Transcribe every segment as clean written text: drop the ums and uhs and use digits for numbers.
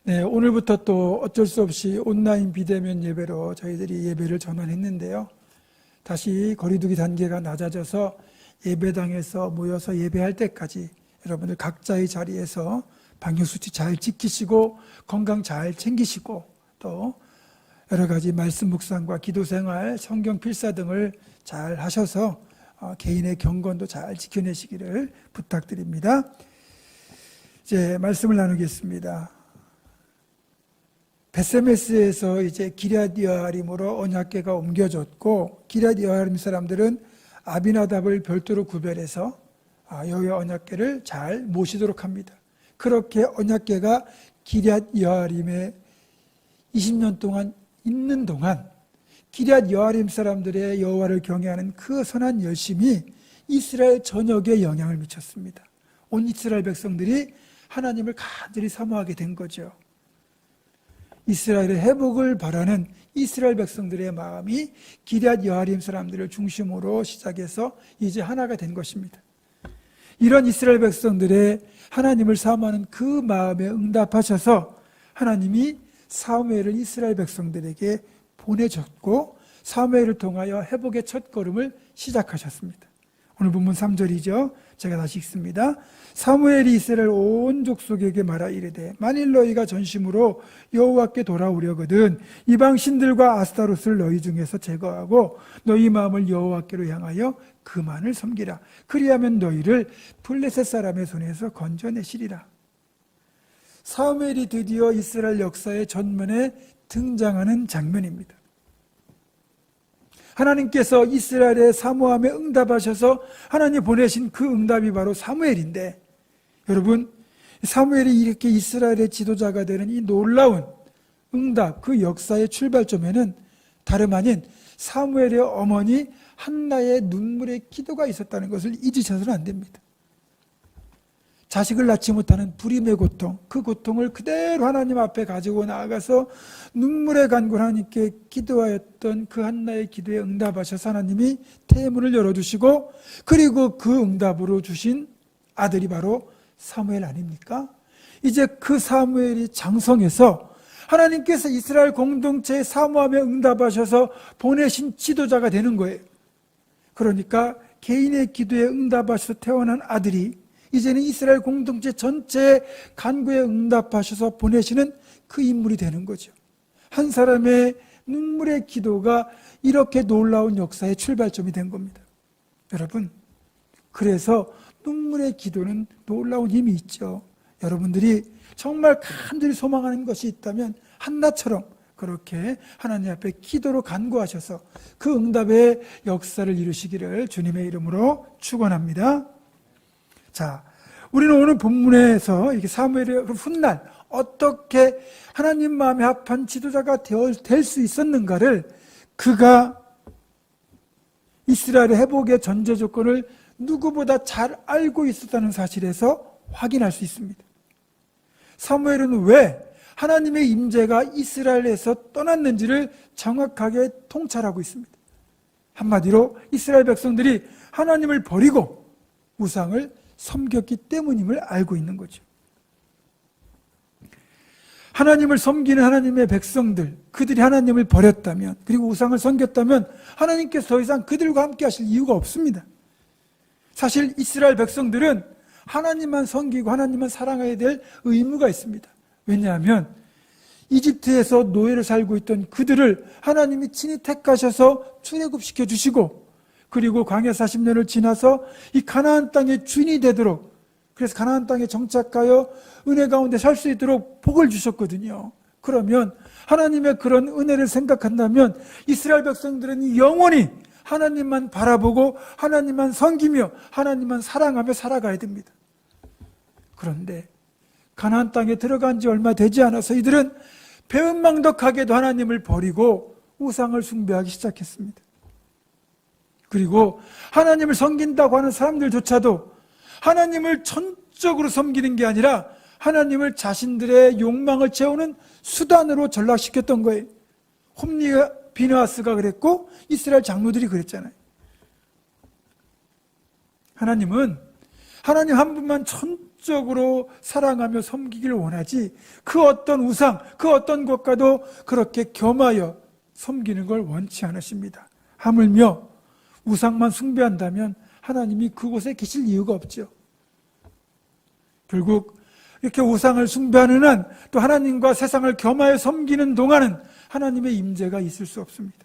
네, 오늘부터 또 어쩔 수 없이 온라인 비대면 예배로 저희들이 예배를 전환했는데요. 다시 거리두기 단계가 낮아져서 예배당에서 모여서 예배할 때까지 여러분들 각자의 자리에서 방역수칙 잘 지키시고 건강 잘 챙기시고 또 여러 가지 말씀 묵상과 기도생활, 성경 필사 등을 잘 하셔서 개인의 경건도 잘 지켜내시기를 부탁드립니다. 이제 말씀을 나누겠습니다. 베세메스에서 이제 기럇 여아림으로 언약궤가 옮겨졌고, 기럇 여아림 사람들은 아비나답을 별도로 구별해서 여호와 언약궤를 잘 모시도록 합니다. 그렇게 언약궤가 기럇 여아림에 20년 동안 있는 동안 기럇 여아림 사람들의 여호와를 경외하는 그 선한 열심이 이스라엘 전역에 영향을 미쳤습니다. 온 이스라엘 백성들이 하나님을 간절히 사모하게 된 거죠. 이스라엘의 회복을 바라는 이스라엘 백성들의 마음이 기럇 여아림 사람들을 중심으로 시작해서 이제 하나가 된 것입니다. 이런 이스라엘 백성들의 하나님을 사모하는 그 마음에 응답하셔서 하나님이 사무엘을 이스라엘 백성들에게 보내줬고, 사무엘을 통하여 회복의 첫걸음을 시작하셨습니다. 오늘 본문 3절이죠. 제가 다시 읽습니다. 사무엘이 이스라엘 온 족속에게 말하 이르되 만일 너희가 전심으로 여호와께 돌아오려거든 이방 신들과 아스타롯을 너희 중에서 제거하고 너희 마음을 여호와께로 향하여 그만을 섬기라. 그리하면 너희를 블레셋 사람의 손에서 건져내시리라. 사무엘이 드디어 이스라엘 역사의 전면에 등장하는 장면입니다. 하나님께서 이스라엘의 사모함에 응답하셔서 하나님 보내신 그 응답이 바로 사무엘인데, 여러분, 사무엘이 이렇게 이스라엘의 지도자가 되는 이 놀라운 응답, 그 역사의 출발점에는 다름 아닌 사무엘의 어머니 한나의 눈물의 기도가 있었다는 것을 잊으셔서는 안 됩니다. 자식을 낳지 못하는 불임의 고통, 그 고통을 그대로 하나님 앞에 가지고 나아가서 눈물의 간구를 하나님께 기도하였던 그 한나의 기도에 응답하셔서 하나님이 태문을 열어주시고, 그리고 그 응답으로 주신 아들이 바로 사무엘 아닙니까? 이제 그 사무엘이 장성해서 하나님께서 이스라엘 공동체의 사모함에 응답하셔서 보내신 지도자가 되는 거예요. 그러니까 개인의 기도에 응답하셔서 태어난 아들이 이제는 이스라엘 공동체 전체의 간구에 응답하셔서 보내시는 그 인물이 되는 거죠. 한 사람의 눈물의 기도가 이렇게 놀라운 역사의 출발점이 된 겁니다. 여러분, 그래서 눈물의 기도는 놀라운 힘이 있죠. 여러분들이 정말 간절히 소망하는 것이 있다면 한나처럼 그렇게 하나님 앞에 기도로 간구하셔서 그 응답의 역사를 이루시기를 주님의 이름으로 축원합니다. 자, 우리는 오늘 본문에서 이렇게 사무엘의 훗날 어떻게 하나님 마음에 합한 지도자가 될 수 있었는가를, 그가 이스라엘의 회복의 전제 조건을 누구보다 잘 알고 있었다는 사실에서 확인할 수 있습니다. 사무엘은 왜 하나님의 임재가 이스라엘에서 떠났는지를 정확하게 통찰하고 있습니다. 한마디로 이스라엘 백성들이 하나님을 버리고 우상을 섬겼기 때문임을 알고 있는 거죠. 하나님을 섬기는 하나님의 백성들, 그들이 하나님을 버렸다면, 그리고 우상을 섬겼다면 하나님께서 더 이상 그들과 함께 하실 이유가 없습니다. 사실 이스라엘 백성들은 하나님만 섬기고 하나님만 사랑해야 될 의무가 있습니다. 왜냐하면 이집트에서 노예를 살고 있던 그들을 하나님이 친히 택하셔서 출애굽시켜 주시고, 그리고 광야 40년을 지나서 이 가나안 땅의 주인이 되도록, 그래서 가나안 땅에 정착하여 은혜 가운데 살 수 있도록 복을 주셨거든요. 그러면 하나님의 그런 은혜를 생각한다면 이스라엘 백성들은 영원히 하나님만 바라보고 하나님만 섬기며 하나님만 사랑하며 살아가야 됩니다. 그런데 가나안 땅에 들어간 지 얼마 되지 않아서 이들은 배은망덕하게도 하나님을 버리고 우상을 숭배하기 시작했습니다. 그리고 하나님을 섬긴다고 하는 사람들조차도 하나님을 전적으로 섬기는 게 아니라 하나님을 자신들의 욕망을 채우는 수단으로 전락시켰던 거예요. 홈리와 비느하스가 그랬고 이스라엘 장로들이 그랬잖아요. 하나님은 하나님 한 분만 전적으로 사랑하며 섬기기를 원하지 그 어떤 우상, 그 어떤 것과도 그렇게 겸하여 섬기는 걸 원치 않으십니다. 하물며 우상만 숭배한다면 하나님이 그곳에 계실 이유가 없죠. 결국 이렇게 우상을 숭배하는 한 또 하나님과 세상을 겸하여 섬기는 동안은 하나님의 임재가 있을 수 없습니다.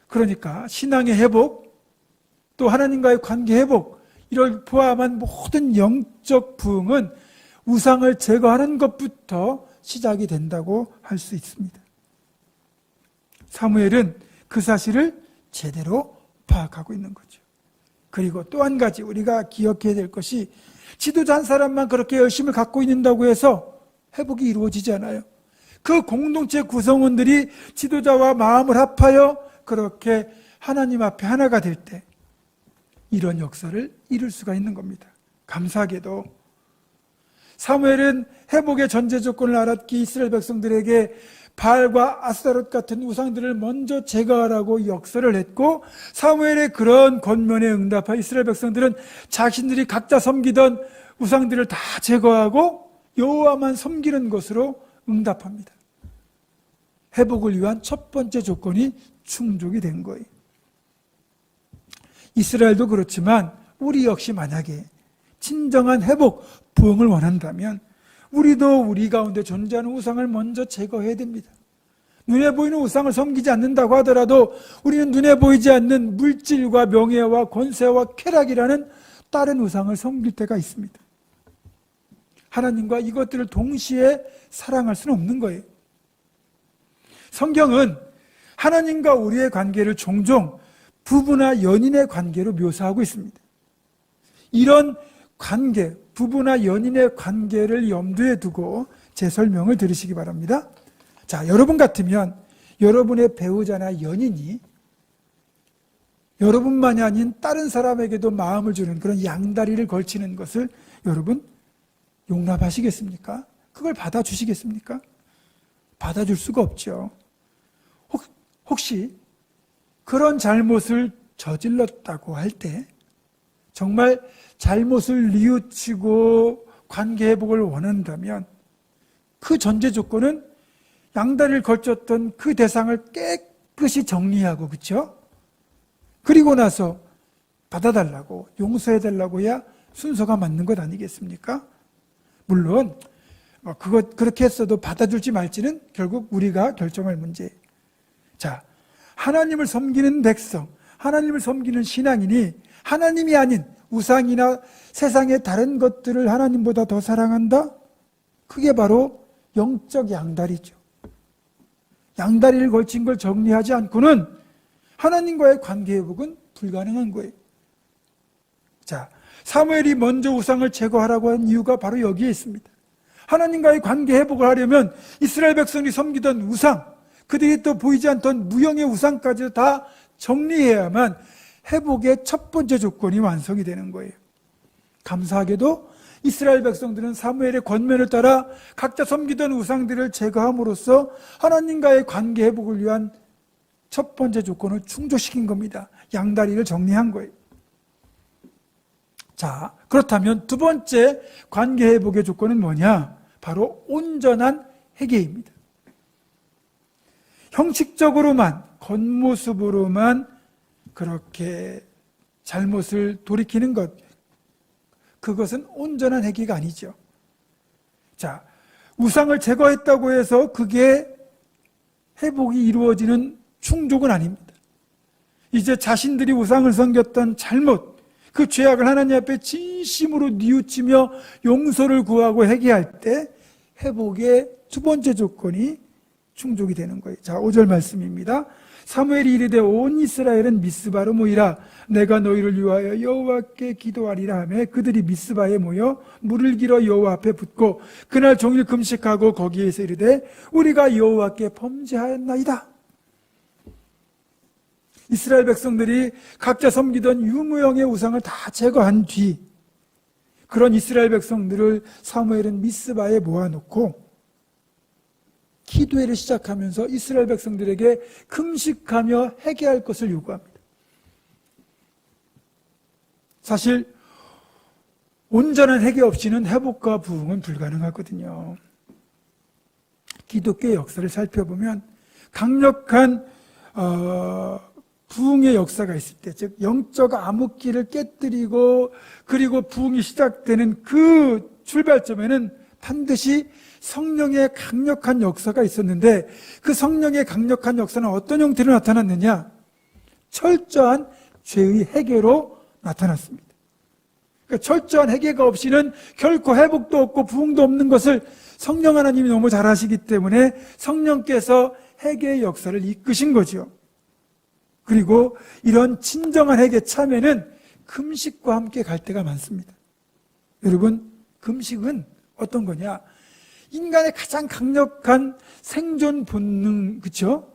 그러니까 신앙의 회복, 또 하나님과의 관계 회복, 이를 포함한 모든 영적 부흥은 우상을 제거하는 것부터 시작이 된다고 할 수 있습니다. 사무엘은 그 사실을 제대로 파악하고 있는 거죠. 그리고 또 한 가지 우리가 기억해야 될 것이 지도자 한 사람만 그렇게 열심을 갖고 있는다고 해서 회복이 이루어지지 않아요. 그 공동체 구성원들이 지도자와 마음을 합하여 그렇게 하나님 앞에 하나가 될 때 이런 역사를 이룰 수가 있는 겁니다. 감사하게도 사무엘은 회복의 전제 조건을 알았기에 이스라엘 백성들에게 바알과 아스타롯 같은 우상들을 먼저 제거하라고 역설을 했고, 사무엘의 그런 권면에 응답하여 이스라엘 백성들은 자신들이 각자 섬기던 우상들을 다 제거하고 여호와만 섬기는 것으로 응답합니다. 회복을 위한 첫 번째 조건이 충족이 된 거예요. 이스라엘도 그렇지만 우리 역시 만약에 진정한 회복, 부흥을 원한다면 우리도 우리 가운데 존재하는 우상을 먼저 제거해야 됩니다. 눈에 보이는 우상을 섬기지 않는다고 하더라도 우리는 눈에 보이지 않는 물질과 명예와 권세와 쾌락이라는 다른 우상을 섬길 때가 있습니다. 하나님과 이것들을 동시에 사랑할 수는 없는 거예요. 성경은 하나님과 우리의 관계를 종종 부부나 연인의 관계로 묘사하고 있습니다. 이런 관계, 부부나 연인의 관계를 염두에 두고 제 설명을 들으시기 바랍니다. 자, 여러분 같으면 여러분의 배우자나 연인이 여러분만이 아닌 다른 사람에게도 마음을 주는 그런 양다리를 걸치는 것을 여러분 용납하시겠습니까? 그걸 받아주시겠습니까? 받아줄 수가 없죠. 혹시 그런 잘못을 저질렀다고 할 때 정말 잘못을 뉘우치고 관계 회복을 원한다면 그 전제 조건은 양다리를 걸쳤던 그 대상을 깨끗이 정리하고, 그렇죠? 그리고 나서 받아달라고, 용서해달라고 해야 순서가 맞는 것 아니겠습니까? 물론 그렇게 했어도 받아줄지 말지는 결국 우리가 결정할 문제예요. 자, 하나님을 섬기는 백성, 하나님을 섬기는 신앙인이 하나님이 아닌 우상이나 세상의 다른 것들을 하나님보다 더 사랑한다? 그게 바로 영적 양다리죠. 양다리를 걸친 걸 정리하지 않고는 하나님과의 관계 회복은 불가능한 거예요. 자, 사무엘이 먼저 우상을 제거하라고 한 이유가 바로 여기에 있습니다. 하나님과의 관계 회복을 하려면 이스라엘 백성이 섬기던 우상, 그들이 또 보이지 않던 무형의 우상까지 다 정리해야만 회복의 첫 번째 조건이 완성이 되는 거예요. 감사하게도 이스라엘 백성들은 사무엘의 권면을 따라 각자 섬기던 우상들을 제거함으로써 하나님과의 관계 회복을 위한 첫 번째 조건을 충족시킨 겁니다. 양다리를 정리한 거예요. 자, 그렇다면 두 번째 관계 회복의 조건은 뭐냐? 바로 온전한 회개입니다. 형식적으로만, 겉모습으로만 그렇게 잘못을 돌이키는 것, 그것은 온전한 회개가 아니죠. 자, 우상을 제거했다고 해서 그게 회복이 이루어지는 충족은 아닙니다. 이제 자신들이 우상을 섬겼던 잘못, 그 죄악을 하나님 앞에 진심으로 뉘우치며 용서를 구하고 회개할 때 회복의 두 번째 조건이 충족이 되는 거예요. 자, 5절 말씀입니다. 사무엘이 이르되 온 이스라엘은 미스바로 모이라. 내가 너희를 위하여 여호와께 기도하리라 하며 그들이 미스바에 모여 물을 길어 여호와 앞에 붓고 그날 종일 금식하고 거기에서 이르되 우리가 여호와께 범죄하였나이다. 이스라엘 백성들이 각자 섬기던 유무형의 우상을 다 제거한 뒤 그런 이스라엘 백성들을 사무엘은 미스바에 모아놓고 기도회를 시작하면서 이스라엘 백성들에게 금식하며 회개할 것을 요구합니다. 사실 온전한 회개 없이는 회복과 부흥은 불가능하거든요. 기독교의 역사를 살펴보면 강력한 부흥의 역사가 있을 때, 즉 영적 암흑기를 깨뜨리고 그리고 부흥이 시작되는 그 출발점에는 반드시 성령의 강력한 역사가 있었는데, 그 성령의 강력한 역사는 어떤 형태로 나타났느냐? 철저한 죄의 해결로 나타났습니다. 그러니까 철저한 해결가 없이는 결코 회복도 없고 부흥도 없는 것을 성령 하나님이 너무 잘 아시기 때문에 성령께서 회개의 역사를 이끄신 거죠. 그리고 이런 진정한 회개 참에는 금식과 함께 갈 때가 많습니다. 여러분, 금식은 어떤 거냐? 인간의 가장 강력한 생존 본능, 그렇죠?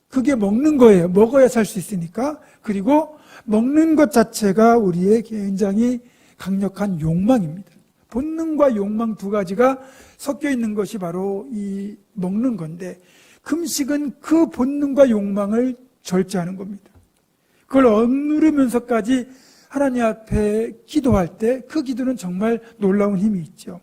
그게 먹는 거예요. 먹어야 살 수 있으니까. 그리고 먹는 것 자체가 우리의 굉장히 강력한 욕망입니다. 본능과 욕망 두 가지가 섞여 있는 것이 바로 이 먹는 건데, 금식은 그 본능과 욕망을 절제하는 겁니다. 그걸 억누르면서까지 하나님 앞에 기도할 때 그 기도는 정말 놀라운 힘이 있죠.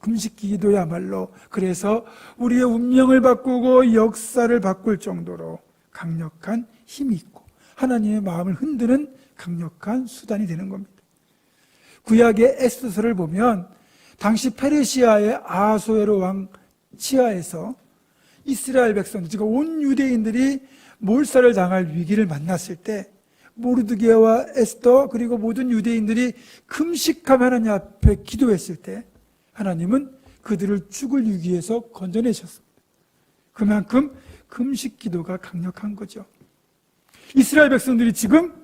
금식 기도야말로 그래서 우리의 운명을 바꾸고 역사를 바꿀 정도로 강력한 힘이 있고 하나님의 마음을 흔드는 강력한 수단이 되는 겁니다. 구약의 에스더서를 보면 당시 페르시아의 아하수에로 왕 치하에서 이스라엘 백성, 즉 온 유대인들이 몰살을 당할 위기를 만났을 때 모르드게와 에스더 그리고 모든 유대인들이 금식하며 하나님 앞에 기도했을 때 하나님은 그들을 죽을 위기에서 건져내셨습니다. 그만큼 금식 기도가 강력한 거죠. 이스라엘 백성들이 지금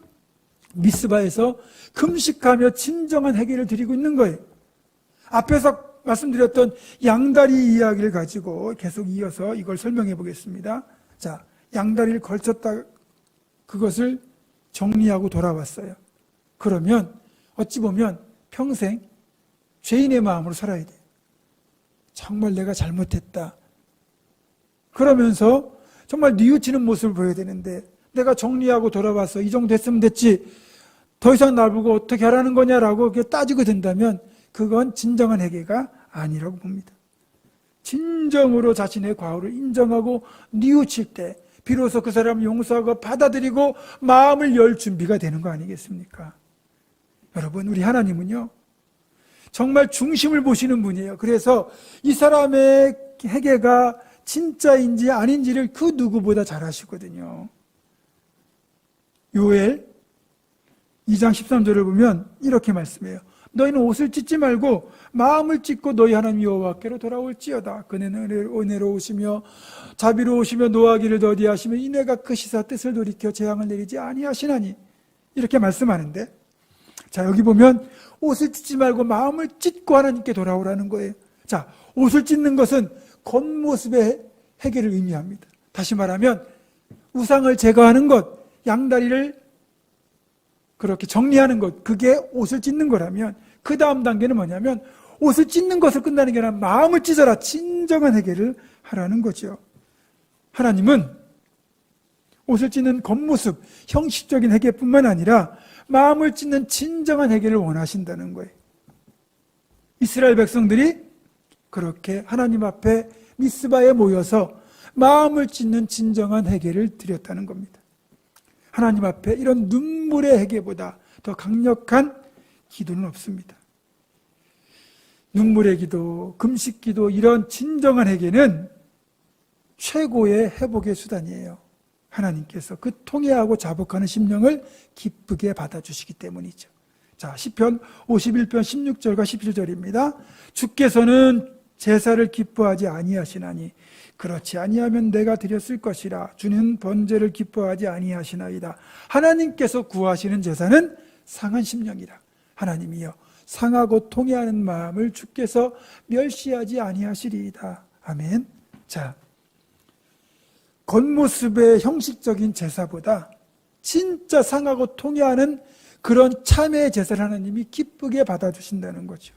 미스바에서 금식하며 진정한 회개를 드리고 있는 거예요. 앞에서 말씀드렸던 양다리 이야기를 가지고 계속 이어서 이걸 설명해 보겠습니다. 자, 양다리를 걸쳤다 그것을 정리하고 돌아왔어요. 그러면 어찌 보면 평생 죄인의 마음으로 살아야 돼요. 정말 내가 잘못했다. 그러면서 정말 뉘우치는 모습을 보여야 되는데 내가 정리하고 돌아와서 이 정도 했으면 됐지 더 이상 나보고 어떻게 하라는 거냐라고 따지고 된다면 그건 진정한 회개가 아니라고 봅니다. 진정으로 자신의 과오를 인정하고 뉘우칠 때 비로소 그 사람을 용서하고 받아들이고 마음을 열 준비가 되는 거 아니겠습니까? 여러분, 우리 하나님은요 정말 중심을 보시는 분이에요. 그래서 이 사람의 회개가 진짜인지 아닌지를 그 누구보다 잘 아시거든요. 요엘 2장 13절을 보면 이렇게 말씀해요. 너희는 옷을 찢지 말고 마음을 찢고 너희 하나님 여호와께로 돌아올지어다. 그는 은혜로우시며 자비로우시며 노하기를 더디하시며 인애가 크시사 뜻을 돌이켜 재앙을 내리지 아니하시나니, 이렇게 말씀하는데, 자, 여기 보면 옷을 찢지 말고 마음을 찢고 하나님께 돌아오라는 거예요. 자, 옷을 찢는 것은 겉모습의 회개를 의미합니다. 다시 말하면 우상을 제거하는 것, 양다리를 그렇게 정리하는 것, 그게 옷을 찢는 거라면 그 다음 단계는 뭐냐면 옷을 찢는 것을 끝나는 게 아니라 마음을 찢어라, 진정한 회개를 하라는 거죠. 하나님은 옷을 찢는 겉모습, 형식적인 회개뿐만 아니라 마음을 찢는 진정한 회개를 원하신다는 거예요. 이스라엘 백성들이 그렇게 하나님 앞에 미스바에 모여서 마음을 찢는 진정한 회개를 드렸다는 겁니다. 하나님 앞에 이런 눈물의 회개보다 더 강력한 기도는 없습니다. 눈물의 기도, 금식 기도, 이런 진정한 회개는 최고의 회복의 수단이에요. 하나님께서 그 통회하고 자복하는 심령을 기쁘게 받아주시기 때문이죠. 자, 시편 51편 16절과 17절입니다. 주께서는 제사를 기뻐하지 아니하시나니 그렇지 아니하면 내가 드렸을 것이라. 주는 번제를 기뻐하지 아니하시나이다. 하나님께서 구하시는 제사는 상한 심령이라. 하나님이여, 상하고 통회하는 마음을 주께서 멸시하지 아니하시리이다. 아멘. 자, 겉모습의 형식적인 제사보다 진짜 상하고 통회하는 그런 참회의 제사를 하나님이 기쁘게 받아주신다는 거죠.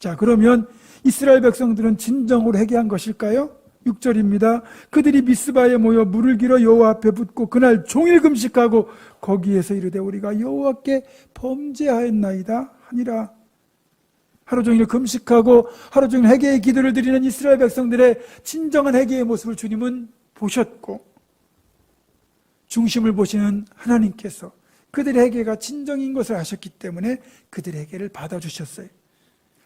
자, 그러면 이스라엘 백성들은 진정으로 회개한 것일까요? 6절입니다. 그들이 미스바에 모여 물을 길어 여호와 앞에 붓고 그날 종일 금식하고 거기에서 이르되 우리가 여호와께 범죄하였나이다 하니라. 하루 종일 금식하고 하루 종일 회개의 기도를 드리는 이스라엘 백성들의 진정한 회개의 모습을 주님은 보셨고, 중심을 보시는 하나님께서 그들의 회개가 진정인 것을 아셨기 때문에 그들의 회개를 받아주셨어요.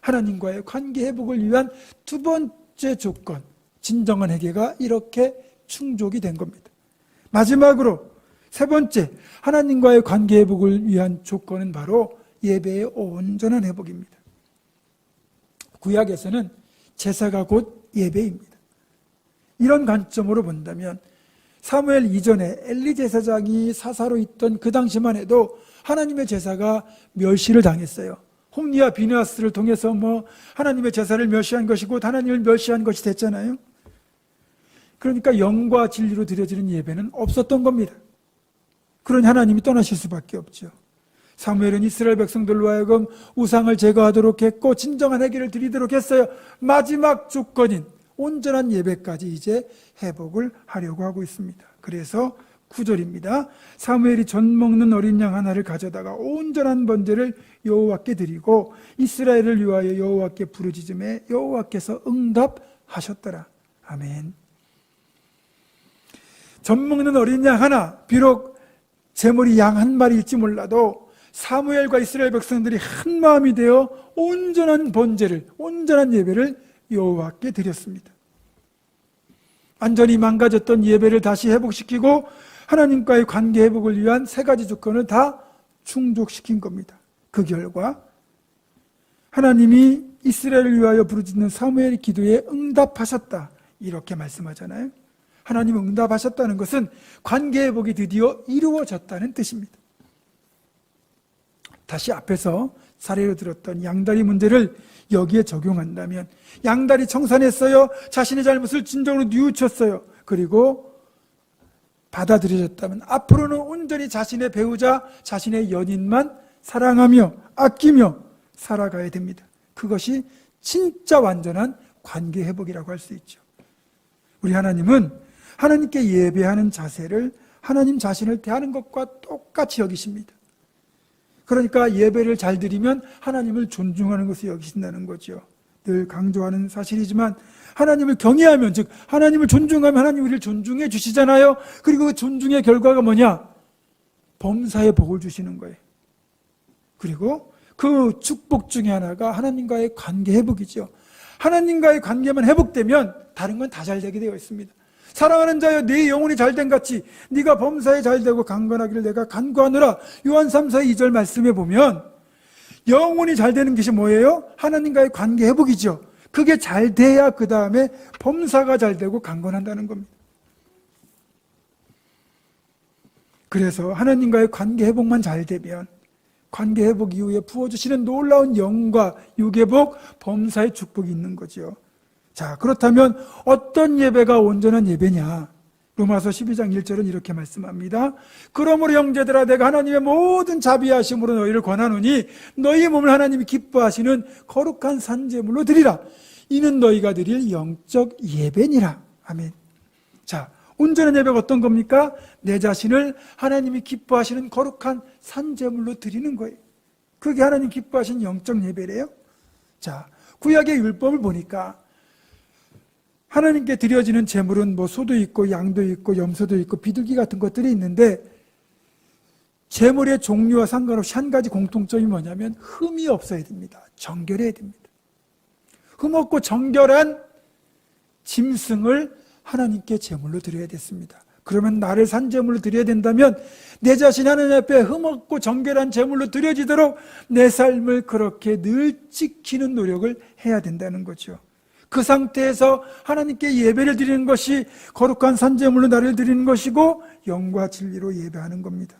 하나님과의 관계 회복을 위한 두 번째 조건, 진정한 회개가 이렇게 충족이 된 겁니다. 마지막으로 세 번째, 하나님과의 관계 회복을 위한 조건은 바로 예배의 온전한 회복입니다. 구약에서는 제사가 곧 예배입니다. 이런 관점으로 본다면 사무엘 이전에 엘리 제사장이 사사로 있던 그 당시만 해도 하나님의 제사가 멸시를 당했어요. 홈리와 비느하스를 통해서 하나님의 제사를 멸시한 것이고 하나님을 멸시한 것이 됐잖아요. 그러니까 영과 진리로 드려지는 예배는 없었던 겁니다. 그러니 하나님이 떠나실 수밖에 없죠. 사무엘은 이스라엘 백성들로 하여금 우상을 제거하도록 했고 진정한 회개를 드리도록 했어요. 마지막 조건인 온전한 예배까지 이제 회복을 하려고 하고 있습니다. 그래서 9절입니다. 사무엘이 전 먹는 어린 양 하나를 가져다가 온전한 번제를 여호와께 드리고 이스라엘을 위하여 여호와께 부르짖음에 여호와께서 응답하셨더라. 아멘. 전 먹는 어린 양 하나, 비록 제물이 양 한 마리일지 몰라도 사무엘과 이스라엘 백성들이 한 마음이 되어 온전한 번제를, 온전한 예배를 여호와께 드렸습니다. 완전히 망가졌던 예배를 다시 회복시키고 하나님과의 관계 회복을 위한 세 가지 조건을 다 충족시킨 겁니다. 그 결과 하나님이 이스라엘을 위하여 부르짖는 사무엘의 기도에 응답하셨다, 이렇게 말씀하잖아요. 하나님 응답하셨다는 것은 관계 회복이 드디어 이루어졌다는 뜻입니다. 다시 앞에서 사례로 들었던 양다리 문제를 여기에 적용한다면, 양다리 청산했어요. 자신의 잘못을 진정으로 뉘우쳤어요. 그리고 받아들여졌다면 앞으로는 온전히 자신의 배우자, 자신의 연인만 사랑하며 아끼며 살아가야 됩니다. 그것이 진짜 완전한 관계 회복이라고 할 수 있죠. 우리 하나님은 하나님께 예배하는 자세를 하나님 자신을 대하는 것과 똑같이 여기십니다. 그러니까 예배를 잘 드리면 하나님을 존중하는 것을 여기신다는 거죠. 늘 강조하는 사실이지만 하나님을 경외하면, 즉 하나님을 존중하면 하나님 우리를 존중해 주시잖아요. 그리고 그 존중의 결과가 뭐냐? 범사의 복을 주시는 거예요. 그리고 그 축복 중에 하나가 하나님과의 관계 회복이죠. 하나님과의 관계만 회복되면 다른 건 다 잘 되게 되어 있습니다. 사랑하는 자여, 네 영혼이 잘된 같이 네가 범사에 잘되고 강건하기를 내가 간구하노라. 요한 3서 2절 말씀에 보면 영혼이 잘되는 것이 뭐예요? 하나님과의 관계 회복이죠. 그게 잘 돼야 그 다음에 범사가 잘되고 강건한다는 겁니다. 그래서 하나님과의 관계 회복만 잘 되면 관계 회복 이후에 부어주시는 놀라운 영과 육회복, 범사의 축복이 있는 거죠. 자, 그렇다면 어떤 예배가 온전한 예배냐? 로마서 12장 1절은 이렇게 말씀합니다. 그러므로 형제들아, 내가 하나님의 모든 자비하심으로 너희를 권하노니 너희 몸을 하나님이 기뻐하시는 거룩한 산제물로 드리라. 이는 너희가 드릴 영적 예배니라. 아멘. 자, 온전한 예배가 어떤 겁니까? 내 자신을 하나님이 기뻐하시는 거룩한 산제물로 드리는 거예요. 그게 하나님 기뻐하시는 영적 예배래요. 자, 구약의 율법을 보니까 하나님께 드려지는 제물은 소도 있고 양도 있고 염소도 있고 비둘기 같은 것들이 있는데, 제물의 종류와 상관없이 한 가지 공통점이 뭐냐면 흠이 없어야 됩니다. 정결해야 됩니다. 흠없고 정결한 짐승을 하나님께 제물로 드려야 됐습니다. 그러면 나를 산제물로 드려야 된다면 내 자신 하나님 앞에 흠없고 정결한 제물로 드려지도록 내 삶을 그렇게 늘 지키는 노력을 해야 된다는 거죠. 그 상태에서 하나님께 예배를 드리는 것이 거룩한 산제물로 나를 드리는 것이고 영과 진리로 예배하는 겁니다.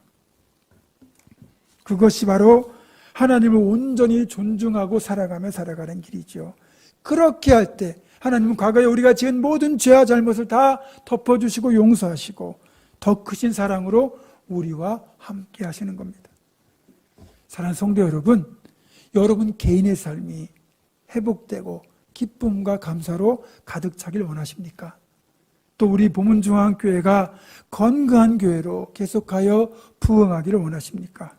그것이 바로 하나님을 온전히 존중하고 살아가며 살아가는 길이죠. 그렇게 할 때 하나님은 과거에 우리가 지은 모든 죄와 잘못을 다 덮어주시고 용서하시고 더 크신 사랑으로 우리와 함께 하시는 겁니다. 사랑하는 성도 여러분, 여러분 개인의 삶이 회복되고 기쁨과 감사로 가득 차길 원하십니까? 또 우리 보문중앙교회가 건강한 교회로 계속하여 부흥하기를 원하십니까?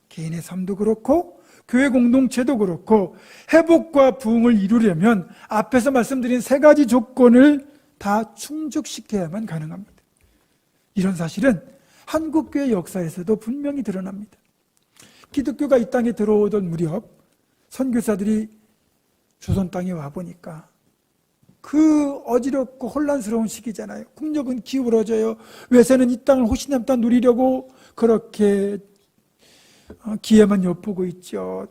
개인의 삶도 그렇고 교회 공동체도 그렇고 회복과 부흥을 이루려면 앞에서 말씀드린 세 가지 조건을 다 충족시켜야만 가능합니다. 이런 사실은 한국교회 역사에서도 분명히 드러납니다. 기독교가 이 땅에 들어오던 무렵 선교사들이 조선 땅에 와보니까 그 어지럽고 혼란스러운 시기잖아요. 국력은 기울어져요. 외세는 이 땅을 호시탐탐 누리려고 그렇게 기회만 엿보고 있죠.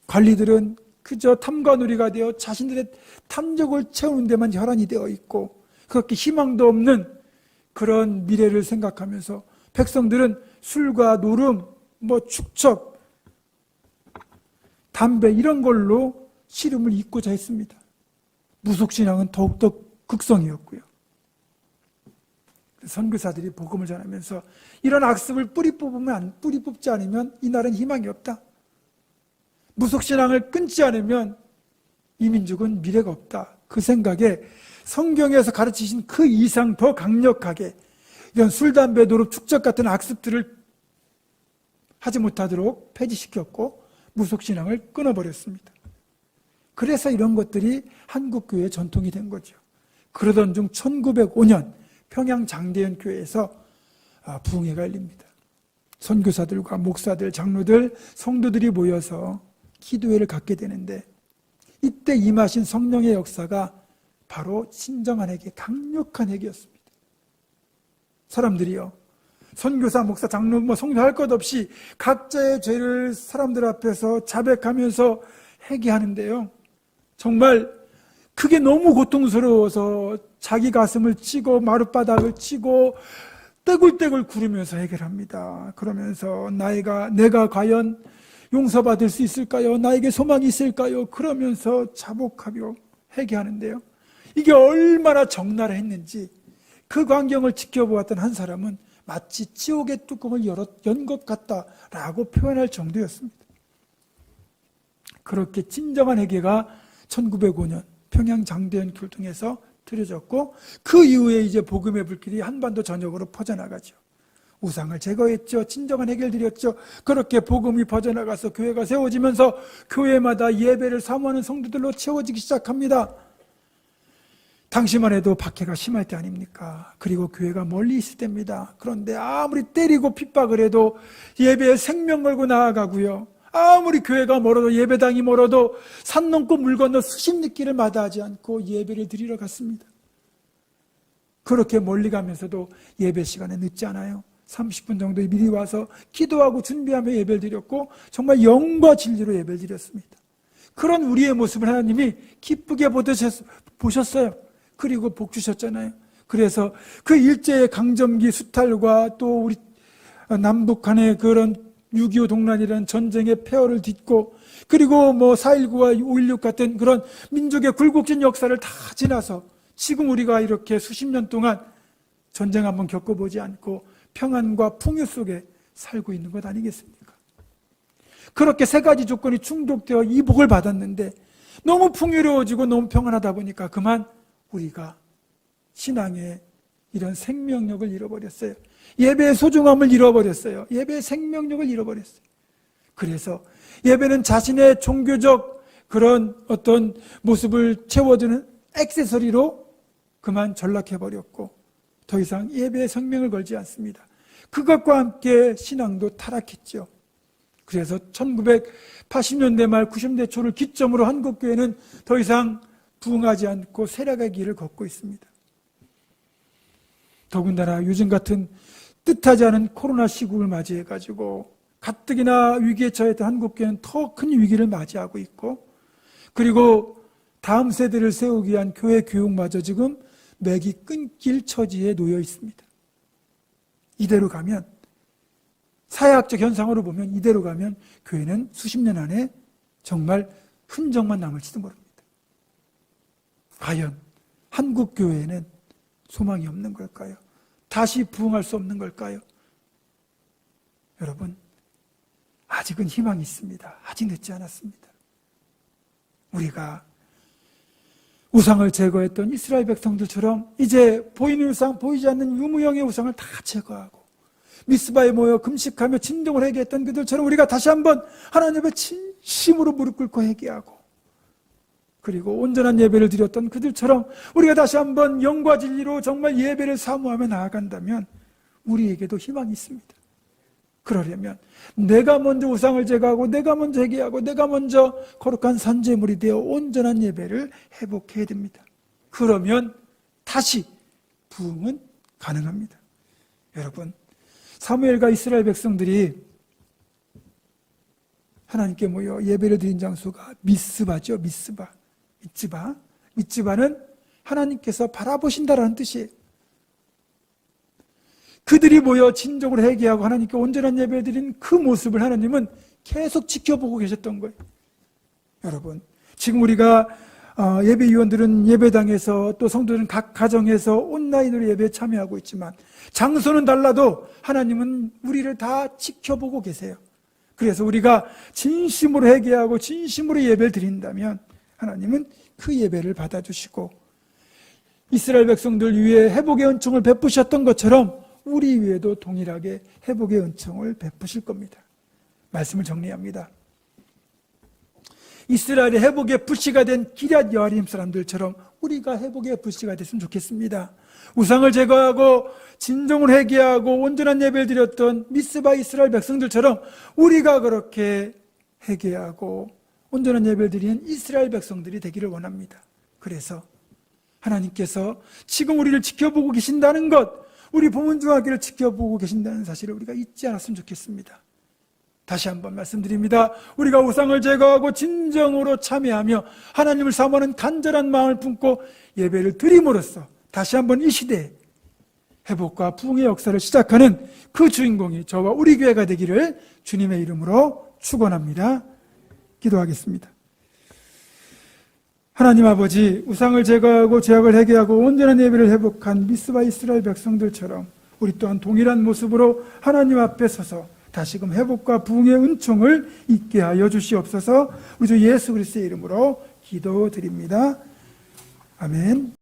관리들은 그저 탐관오리가 되어 자신들의 탐욕을 채우는 데만 혈안이 되어 있고 그렇게 희망도 없는 그런 미래를 생각하면서 백성들은 술과 노름, 축척, 담배 이런 걸로 시름을 잇고자 했습니다. 무속신앙은 더욱더 극성이었고요. 선교사들이 복음을 전하면서 이런 악습을 뿌리 뽑지 않으면 이날은 희망이 없다. 무속신앙을 끊지 않으면 이 민족은 미래가 없다. 그 생각에 성경에서 가르치신 그 이상 더 강력하게 이런 술, 담배, 노름, 축적 같은 악습들을 하지 못하도록 폐지시켰고 무속신앙을 끊어버렸습니다. 그래서 이런 것들이 한국교회의 전통이 된 거죠. 그러던 중 1905년 평양 장대현 교회에서 부흥회가 열립니다. 선교사들과 목사들, 장로들, 성도들이 모여서 기도회를 갖게 되는데 이때 임하신 성령의 역사가 바로 진정한 회개, 강력한 회개였습니다. 사람들이요, 선교사, 목사, 장로, 성도할 것 없이 각자의 죄를 사람들 앞에서 자백하면서 회개하는데요, 정말 그게 너무 고통스러워서 자기 가슴을 치고 마룻바닥을 치고 떼굴떼굴 구르면서 해결합니다. 그러면서 내가 과연 용서받을 수 있을까요? 나에게 소망이 있을까요? 그러면서 자복하며 회개하는데요, 이게 얼마나 적나라했는지 그 광경을 지켜보았던 한 사람은 마치 지옥의 뚜껑을 연 것 같다라고 표현할 정도였습니다. 그렇게 진정한 회개가 1905년 평양 장대현 교통에서 드려졌고 그 이후에 이제 복음의 불길이 한반도 전역으로 퍼져나가죠. 우상을 제거했죠. 진정한 해결을 드렸죠. 그렇게 복음이 퍼져나가서 교회가 세워지면서 교회마다 예배를 사모하는 성도들로 채워지기 시작합니다. 당시만 해도 박해가 심할 때 아닙니까? 그리고 교회가 멀리 있을 때입니다. 그런데 아무리 때리고 핍박을 해도 예배에 생명 걸고 나아가고요, 아무리 교회가 멀어도 예배당이 멀어도 산 넘고 물 건너 수십 리길을 마다하지 않고 예배를 드리러 갔습니다. 그렇게 멀리 가면서도 예배 시간에 늦지 않아요. 30분 정도 미리 와서 기도하고 준비하며 예배를 드렸고 정말 영과 진리로 예배를 드렸습니다. 그런 우리의 모습을 하나님이 기쁘게 보셨어요. 그리고 복 주셨잖아요. 그래서 그 일제의 강점기 수탈과 또 우리 남북 간의 그런 6.25 동란이라는 전쟁의 폐허를 딛고 그리고 4.19와 5.16 같은 그런 민족의 굴곡진 역사를 다 지나서 지금 우리가 이렇게 수십 년 동안 전쟁 한번 겪어보지 않고 평안과 풍요 속에 살고 있는 것 아니겠습니까? 그렇게 세 가지 조건이 충족되어 이 복을 받았는데 너무 풍요로워지고 너무 평안하다 보니까 그만 우리가 신앙의 이런 생명력을 잃어버렸어요. 예배의 소중함을 잃어버렸어요. 예배의 생명력을 잃어버렸어요. 그래서 예배는 자신의 종교적 그런 어떤 모습을 채워주는 액세서리로 그만 전락해버렸고 더 이상 예배의 생명을 걸지 않습니다. 그것과 함께 신앙도 타락했죠. 그래서 1980년대 말 90년대 초를 기점으로 한국교회는 더 이상 부흥하지 않고 쇠락의 길을 걷고 있습니다. 더군다나 요즘 같은 뜻하지 않은 코로나 시국을 맞이해가지고 가뜩이나 위기에 처했던 한국교회는 더 큰 위기를 맞이하고 있고 그리고 다음 세대를 세우기 위한 교회 교육마저 지금 맥이 끊길 처지에 놓여 있습니다. 이대로 가면 사회학적 현상으로 보면 이대로 가면 교회는 수십 년 안에 정말 흔적만 남을지도 모릅니다. 과연 한국교회에는 소망이 없는 걸까요? 다시 부흥할 수 없는 걸까요? 여러분, 아직은 희망이 있습니다. 아직 늦지 않았습니다. 우리가 우상을 제거했던 이스라엘 백성들처럼 이제 보이는 우상, 보이지 않는 유무형의 우상을 다 제거하고 미스바에 모여 금식하며 진동을 회개했던 그들처럼 우리가 다시 한번 하나님 앞에 진심으로 무릎 꿇고 회개하고, 그리고 온전한 예배를 드렸던 그들처럼 우리가 다시 한번 영과 진리로 정말 예배를 사모하며 나아간다면 우리에게도 희망이 있습니다. 그러려면 내가 먼저 우상을 제거하고 내가 먼저 회개하고 내가 먼저 거룩한 산제물이 되어 온전한 예배를 회복해야 됩니다. 그러면 다시 부흥은 가능합니다. 여러분, 사무엘과 이스라엘 백성들이 하나님께 모여 예배를 드린 장소가 미스바죠. 미스바는 하나님께서 바라보신다라는 뜻이에요. 그들이 모여 진정으로 회개하고 하나님께 온전한 예배 드린 그 모습을 하나님은 계속 지켜보고 계셨던 거예요. 여러분, 지금 우리가 예배위원들은 예배당에서, 또 성도들은 각 가정에서 온라인으로 예배에 참여하고 있지만 장소는 달라도 하나님은 우리를 다 지켜보고 계세요. 그래서 우리가 진심으로 회개하고 진심으로 예배를 드린다면 하나님은 그 예배를 받아주시고 이스라엘 백성들 위에 회복의 은총을 베푸셨던 것처럼 우리 위에도 동일하게 회복의 은총을 베푸실 겁니다. 말씀을 정리합니다. 이스라엘의 회복의 불씨가 된 기럇 여아림 사람들처럼 우리가 회복의 불씨가 됐으면 좋겠습니다. 우상을 제거하고 진정을 회개하고 온전한 예배를 드렸던 미스바 이스라엘 백성들처럼 우리가 그렇게 회개하고 온전한 예배를 드리는 이스라엘 백성들이 되기를 원합니다. 그래서 하나님께서 지금 우리를 지켜보고 계신다는 것, 우리 보문중학교를 지켜보고 계신다는 사실을 우리가 잊지 않았으면 좋겠습니다. 다시 한번 말씀드립니다. 우리가 우상을 제거하고 진정으로 참여하며 하나님을 사모하는 간절한 마음을 품고 예배를 드림으로써 다시 한번 이 시대에 회복과 부흥의 역사를 시작하는 그 주인공이 저와 우리 교회가 되기를 주님의 이름으로 축원합니다. 기도하겠습니다. 하나님 아버지, 우상을 제거하고 죄악을 회개하고 온전한 예배를 회복한 미스바 이스라엘 백성들처럼 우리 또한 동일한 모습으로 하나님 앞에 서서 다시금 회복과 부흥의 은총을 있게 하여 주시옵소서. 우리 주 예수 그리스도의 이름으로 기도드립니다. 아멘.